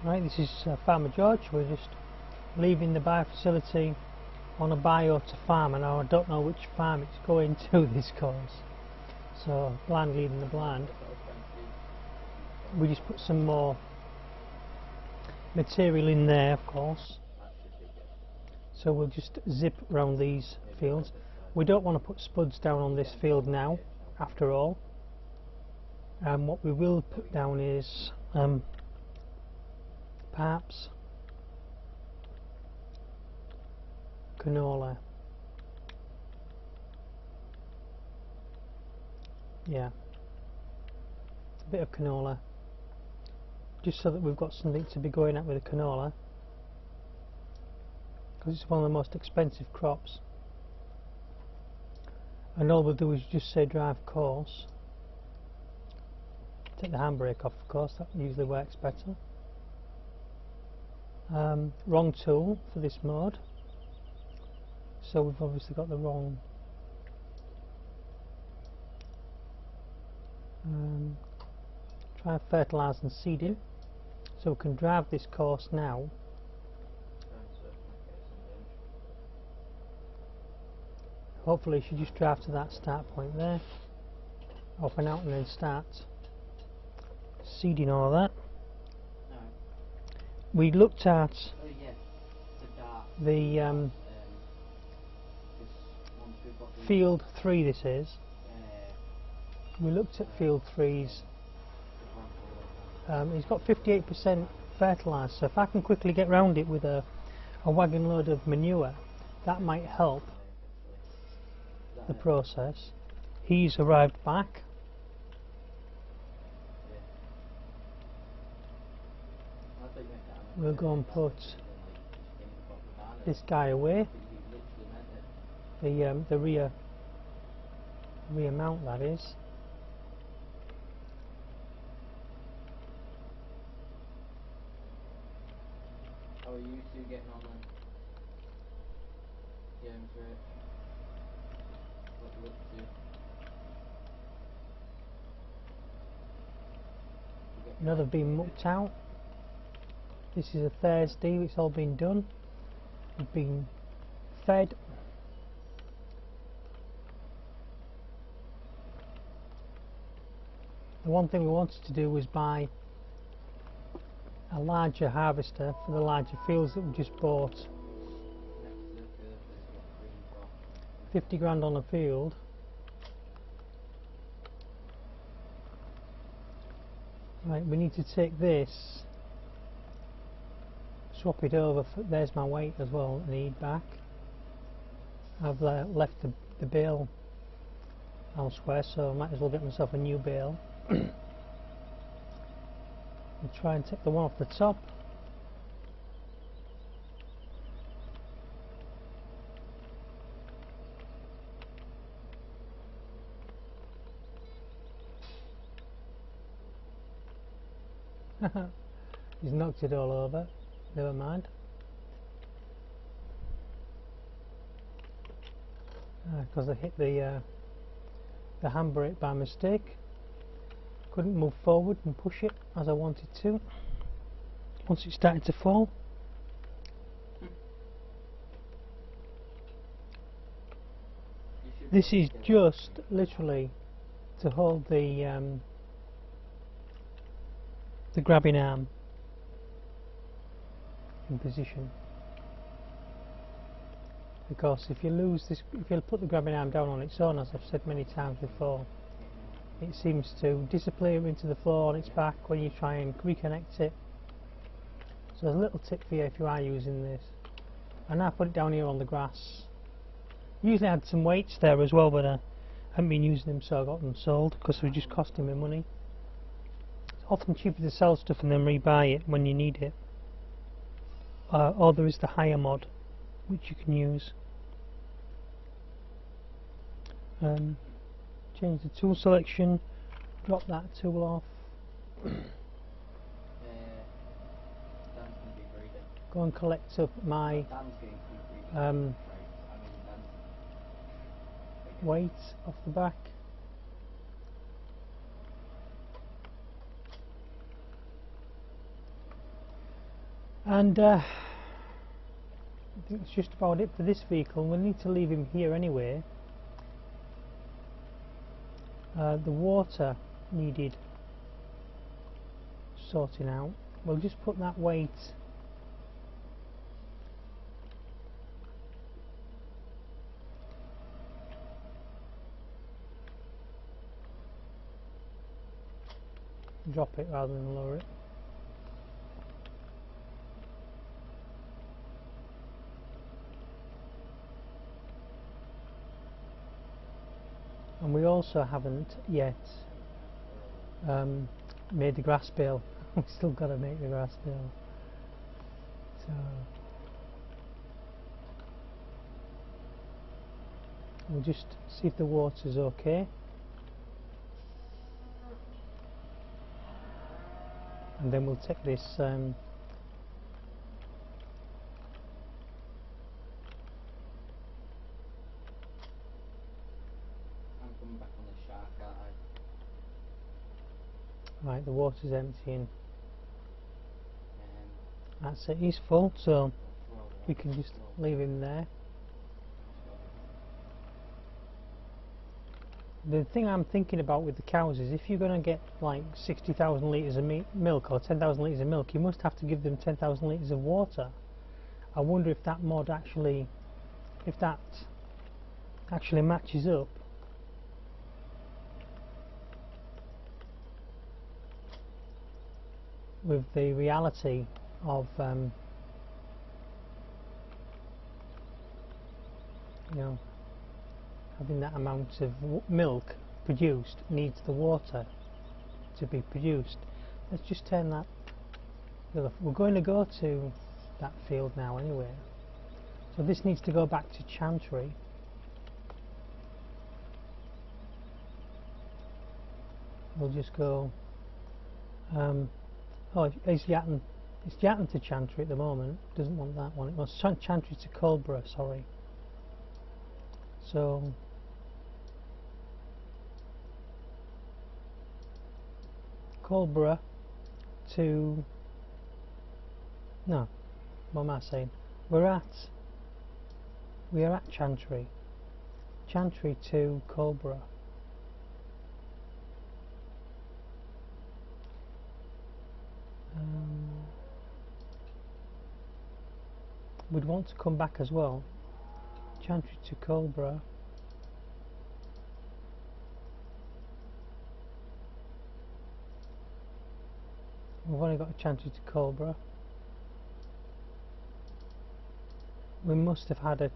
Right, this is Farmer George. We're just leaving the bio facility on a bio to farm, and I don't know which farm it's going to this course, so blind leading the blind. We just put some more material in there, of course, so we'll just zip around these fields. We don't want to put spuds down on this field now, after all. What we will put down is perhaps canola. Yeah, a bit of canola, just so that we've got something to be going at with the canola, because it's one of the most expensive crops. And all we'll do is just say drive course, take the handbrake off, of course, that usually works better. Wrong tool for this mode, so we've obviously got the wrong try fertilise and seeding, so we can drive this course now. Hopefully you should just drive to that start point there, open out and then start seeding all that. No. We looked at the field 3, this is. We looked at field 3's, it's got 58% fertilised, so if I can quickly get round it with a wagon load of manure, that might help the process. He's arrived back. We'll go and put this guy away, the rear mount, that is. How are you two getting on then? Getting through it? What you up to? Another been mucked out. This is a Thursday, it's all been done. We've been fed. The one thing we wanted to do was buy a larger harvester for the larger fields that we just bought. 50 grand on a field. Right, we need to take this, swap it over. There's my weight as well, need back. I've left the bale elsewhere, so I might as well get myself a new bale. We'll try and take the one off the top. He's knocked it all over. Never mind. Because I hit the handbrake by mistake. Couldn't move forward and push it as I wanted to once it started to fall. This is just literally to hold the grabbing arm in position, because if you lose this, if you put the grabbing arm down on its own, as I've said many times before, it seems to disappear into the floor on its back when you try and reconnect it. So a little tip for you if you are using this. And I put it down here on the grass. Usually I had some weights there as well, but I haven't been using them, so I got them sold because they were just costing me money. It's often cheaper to sell stuff and then rebuy it when you need it. Or there is the hire mod, which you can use. Change the tool selection, drop that tool off. Go and collect up my weight off the back. And I think that's just about it for this vehicle. We'll need to leave him here anyway. The water needed sorting out. We'll just put that weight drop it rather than lower it. And we also haven't yet made the grass bale. We've still got to make the grass bale. So we'll just see if the water's okay. And then we'll take this I'm coming back on the shark, aren't I? right, the water's emptying. Um, That's it, he's full, so throw we that, can just throw leave him there. The thing I'm thinking about with the cows is if you're going to get like 60,000 litres of milk or 10,000 litres of milk, you must have to give them 10,000 litres of water. I wonder if that mod actually, if that actually matches up with the reality of you know, having that amount of milk produced needs the water to be produced. Let's just turn that. We're going to go to that field now anyway, so this needs to go back to Chantry. We'll just go oh, it's Yatton to Chantry at the moment. Doesn't want that one. It wants Chantry to Coldborough, sorry. So Coldborough to, no, what am I saying? We are at Chantry. Chantry to Coldborough. We'd want to come back as well. Chantry to Coldborough. We've only got a Chantry to Coldborough. We must have had a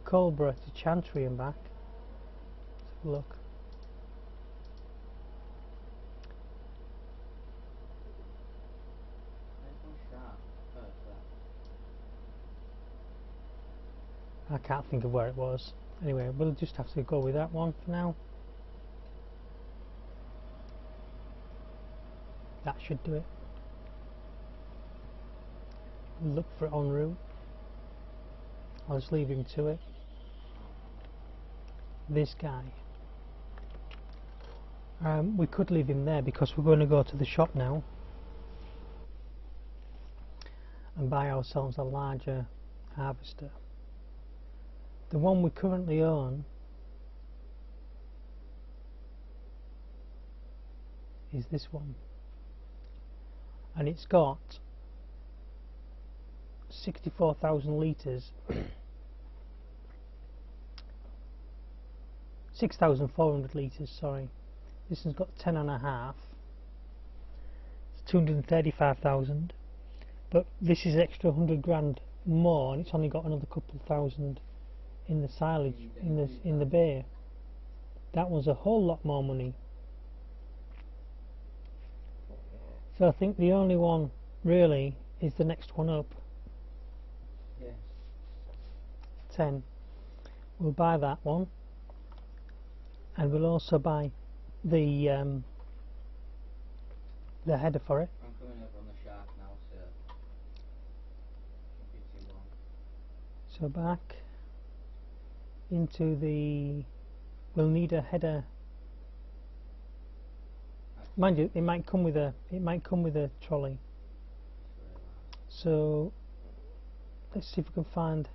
Coldborough to Chantry and back. Let's have a look. There's no shark first there. I can't think of where it was. Anyway, we'll just have to go with that one for now. That should do it. Look for it en route. I'll just leave him to it. This guy. We could leave him there because we're going to go to the shop now and buy ourselves a larger harvester. The one we currently own is this one, and it's got 64,000 litres 6,400 litres, sorry. This one's got 10.5. It's 235,000, but this is extra 100 grand more, and it's only got another couple thousand in the silage, in the bay. That was a whole lot more money. So I think the only one really is the next one up. Yeah. 10. We'll buy that one, and we'll also buy the header for it. I'm coming up on the shark now, so shouldn't be too long. So back into the, we'll need a header. Mind you, it might come with a trolley. So let's see if we can find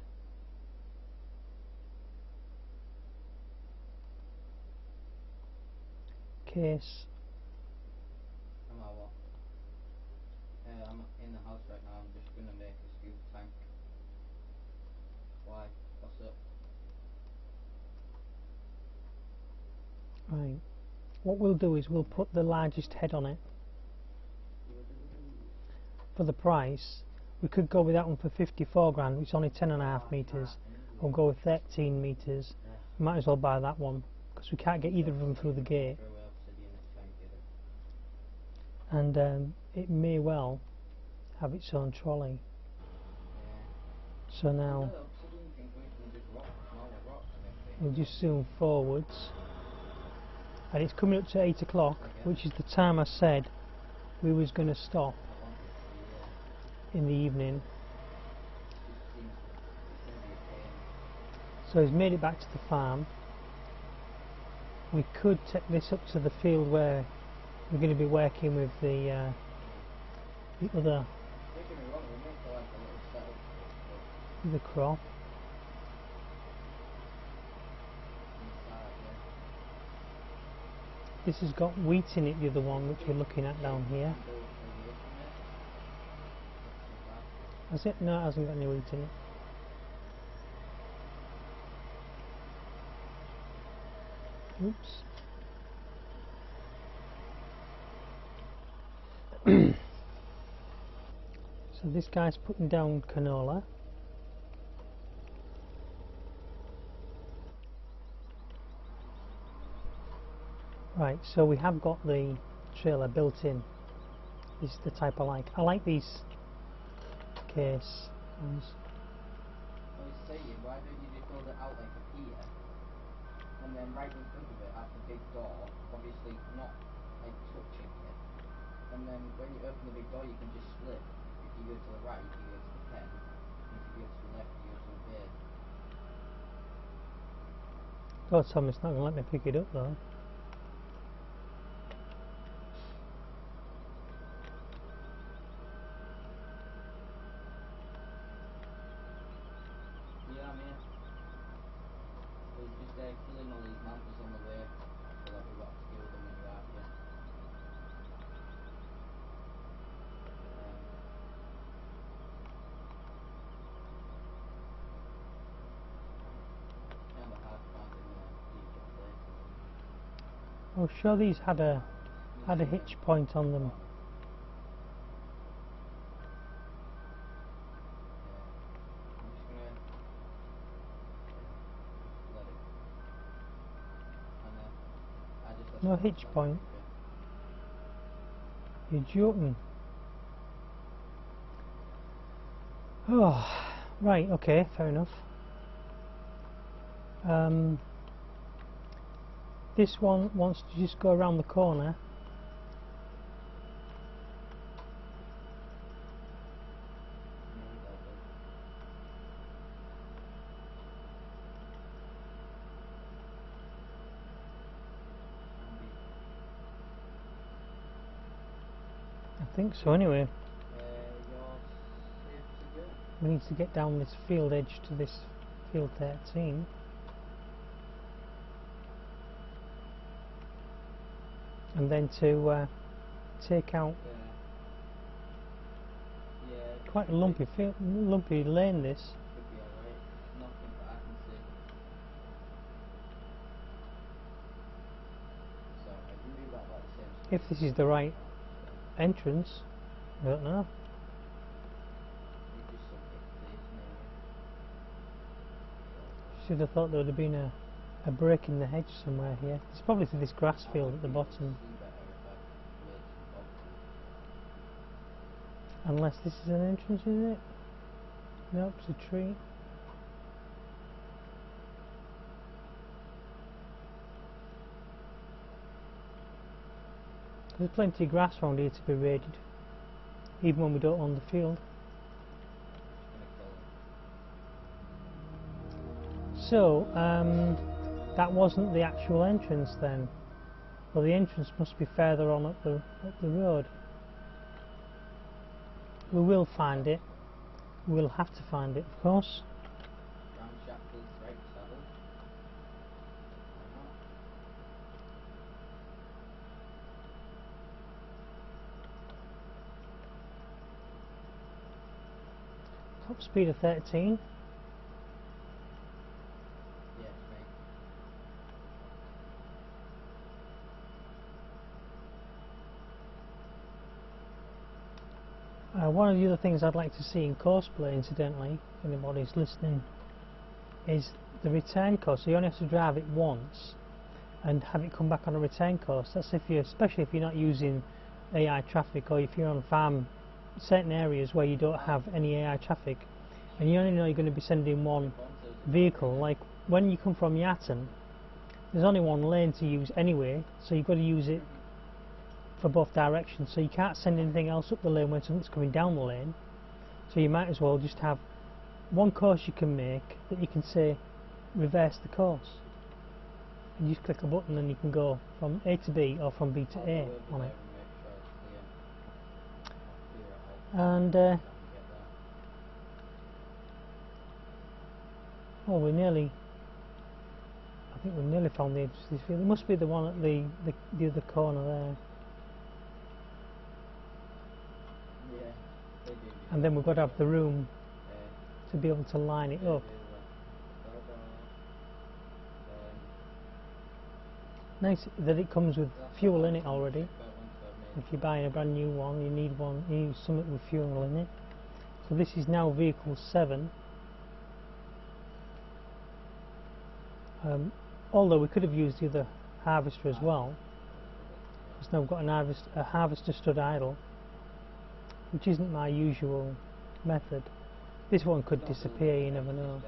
case. I'm out what? I'm in the house right now. I'm just gonna make a scuba tank. Why? What's up? Right. What we'll do is we'll put the largest head on it for the price. We could go with that one for 54 grand, which is only 10.5 metres. We'll go with 13 metres. We might as well buy that one because we can't get either of them through the gate. And it may well have its own trolley. So now we'll just zoom forwards, and it's coming up to 8 o'clock, which is the time I said we was going to stop in the evening. So he's made it back to the farm. We could take this up to the field where we're going to be working with the other the crop. This has got wheat in it, the other one which we're looking at down here. Has it? No, it hasn't got any wheat in it. Oops. So this guy's putting down canola. Right, so we have got the trailer built in. This is the type I like. I like these case ones. I was saying, why don't you just build it out like a pier, and then right in front of it at the big door, obviously not like touching it, and then when you open the big door you can just split. If you go to the right, you go to the pen, and if you go to the left, you go to the bed. God, Tom, it's not going to let me pick it up though. Yeah, I'm here. We're just killing all these mountains on the way, so that we've got to deal with them when you're out here. Kind of hard finding decent places. Oh, sure, these had a hitch point on them. I'm just gonna let it. And I just No hitch point. You're joking. Oh, right, okay, fair enough. This one wants to just go around the corner. I think so anyway. We need to get down this field edge to this field 13. And then to take out quite a lumpy lane this. Could be alright. Nothing that I can see. So I can do that by the same speed. If this is the right entrance, I don't know. We just submit this now. Should have thought there would have been a break in the hedge somewhere here. It's probably to this grass field at the bottom. Unless this is an entrance, is it? Nope, it's a tree. There's plenty of grass around here to be raided, even when we don't own the field. So, that wasn't the actual entrance then. Well, the entrance must be further on up the road. We will find it. we'll have to find it, of course. Round shackles, right saddle. Why not? Top speed of 13. Yeah, it's me. One of the other things I'd like to see in CoursePlay, incidentally, if anybody's listening, is the return course. So you only have to drive it once and have it come back on a return course. That's if you, especially if you're not using AI traffic, or if you're on farm, certain areas where you don't have any AI traffic, and you only know you're going to be sending one vehicle. Like when you come from Yatton, there's only one lane to use anyway, so you've got to use it for both directions, so you can't send anything else up the lane when something's coming down the lane. So you might as well just have one course you can make that you can say reverse the course, and you just click a button and you can go from A to B or from B to A on it. And oh, we're nearly, I think we've nearly found the entrance to this field. It must be the one at the other corner there. Yeah, they do. And then we've got to have the room to be able to line it up. Nice that it comes with fuel in it already. If you're buying a brand new one, you need something with fuel in it. So this is now vehicle 7. Although we could have used the other harvester as well, because now we've got a harvester stood idle, which isn't my usual method. This one could disappear, you never know.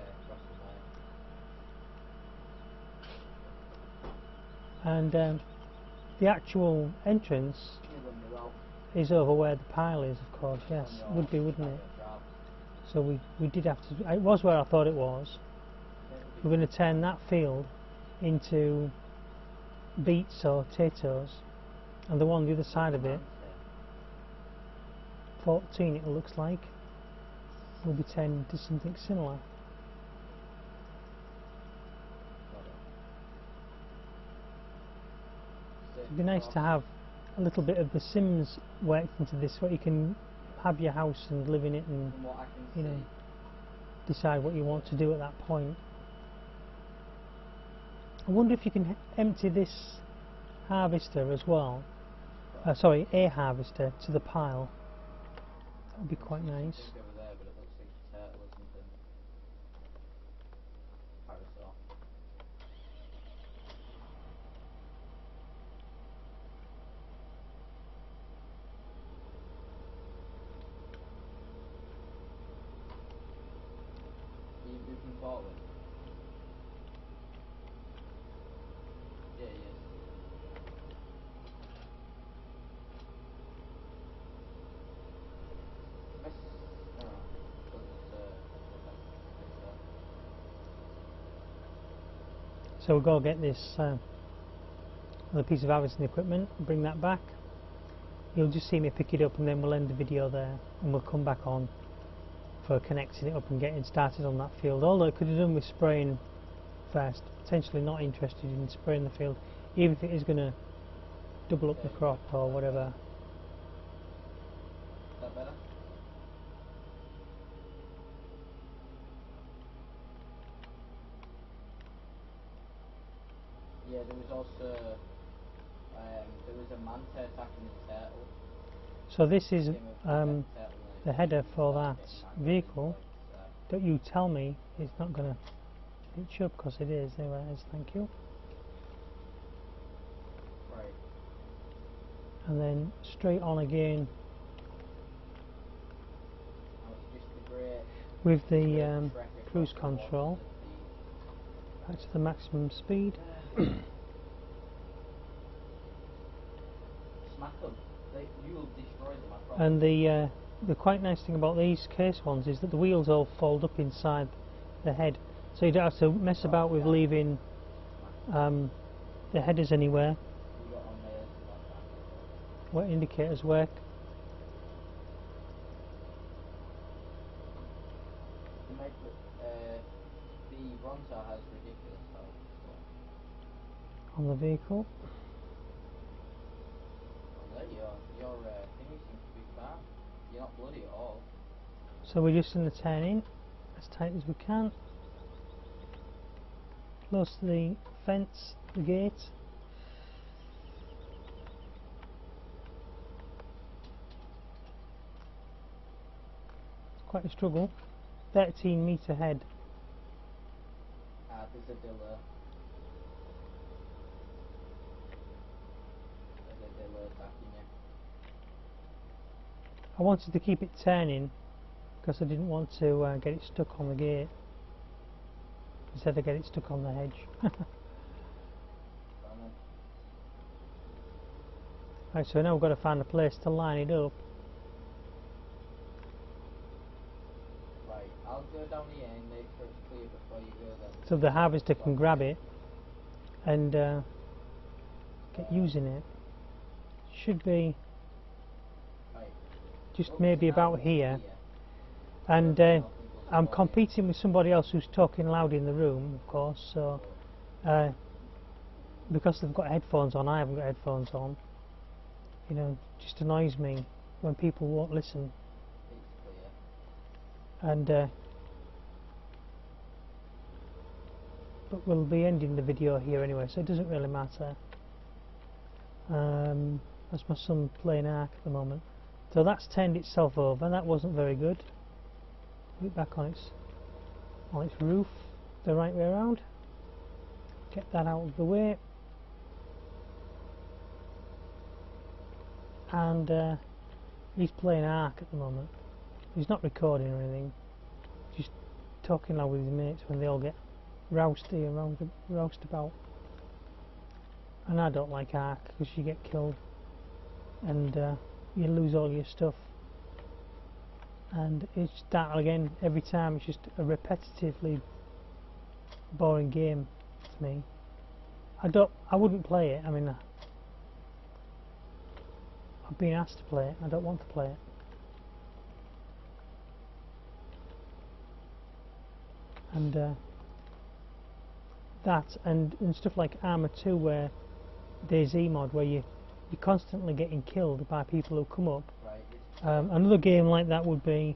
And the actual entrance is over where the pile is, of course. Yes, would be, wouldn't it? So we did have to. It was where I thought it was. We're going to turn that field into beets or potatoes, and the one on the other side of it, 14 it looks like, will be turned into something similar. It'd be nice to have a little bit of The Sims worked into this, where you can have your house and live in it, and you know, decide what you want to do at that point. I wonder if you can empty this harvester as well. Sorry, a harvester to the pile. That would be quite nice. Moving forward. Yeah, yes. So we'll go get this other piece of harvesting equipment, bring that back. You'll just see me pick it up, and then we'll end the video there, and we'll come back on for connecting it up and getting started on that field. Although it could have done with spraying first. Potentially not interested in spraying the field, even if it is going to double up the crop or whatever. Is that better? Yeah, there was also there was a manta attacking the turtle. So this is the header for that vehicle. Don't you tell me it's not going to pitch up, because it is. There it is, thank you. Right. And then straight on again with the cruise control back to the maximum speed. Smack them. You'll destroy them, I promise. And the quite nice thing about these case ones is that the wheels all fold up inside the head, so you don't have to mess about with leaving the headers anywhere. Where indicators work. make the Rontar has ridiculous health. So. On the vehicle. Well, there your thingy seems to be fat. You're not bloody at all. So we're just going to turn in as tight as we can. Close to the fence, the gate. It's quite a struggle. 13 metre head. There's a diller. There's a diller attacking you. I wanted to keep it turning because I didn't want to get it stuck on the gate. Instead I get it stuck on the hedge. Right, so now we've got to find a place to line it up. Right, I'll go down here and make sure it's clear before you go there. So the harvester can grab it and get using it. Should be Right. just maybe about here. And I'm competing with somebody else who's talking loud in the room, of course, so because they've got headphones on, I haven't got headphones on. You know, it just annoys me when people won't listen. And but we'll be ending the video here anyway, so it doesn't really matter. That's my son playing Ark at the moment. So that's turned itself over, that wasn't very good. Put it back on its roof, the right way around. Get that out of the way. And he's playing Ark at the moment. He's not recording or anything, just talking loud with his mates when they all get rousty and roust about. And I don't like Ark because you get killed and you lose all your stuff. And it's that again every time. It's just a repetitively boring game to me. I wouldn't play it. I mean, I've been asked to play it. I don't want to play it. And that and stuff like Armour 2, where DayZ mod, where you're constantly getting killed by people who come up. Another game like that would be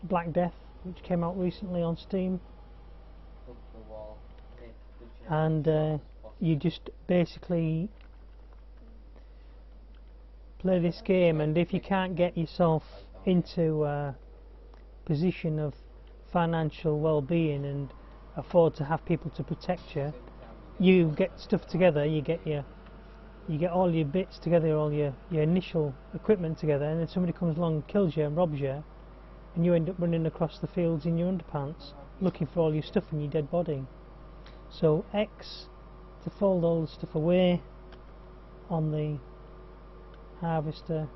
Black Death, which came out recently on Steam. And you just basically play this game, and if you can't get yourself into a position of financial well-being and afford to have people to protect you, you get stuff together, you get all your bits together, all your initial equipment together, and then somebody comes along and kills you and robs you, and you end up running across the fields in your underpants looking for all your stuff and your dead body. So X to fold all the stuff away on the harvester,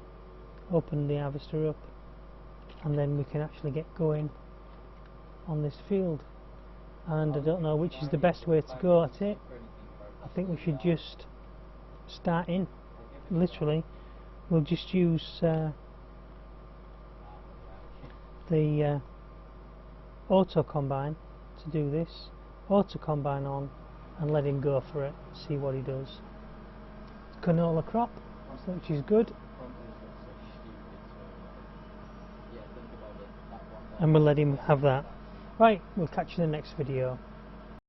open the harvester up, and then we can actually get going on this field. And I don't know which is the best way to go at it. I think we should just start in, literally. We'll just use the auto combine to do this. Auto combine on and let him go for it, see what he does. Canola crop, which is good, and we'll let him have that. Right, we'll catch you in the next video.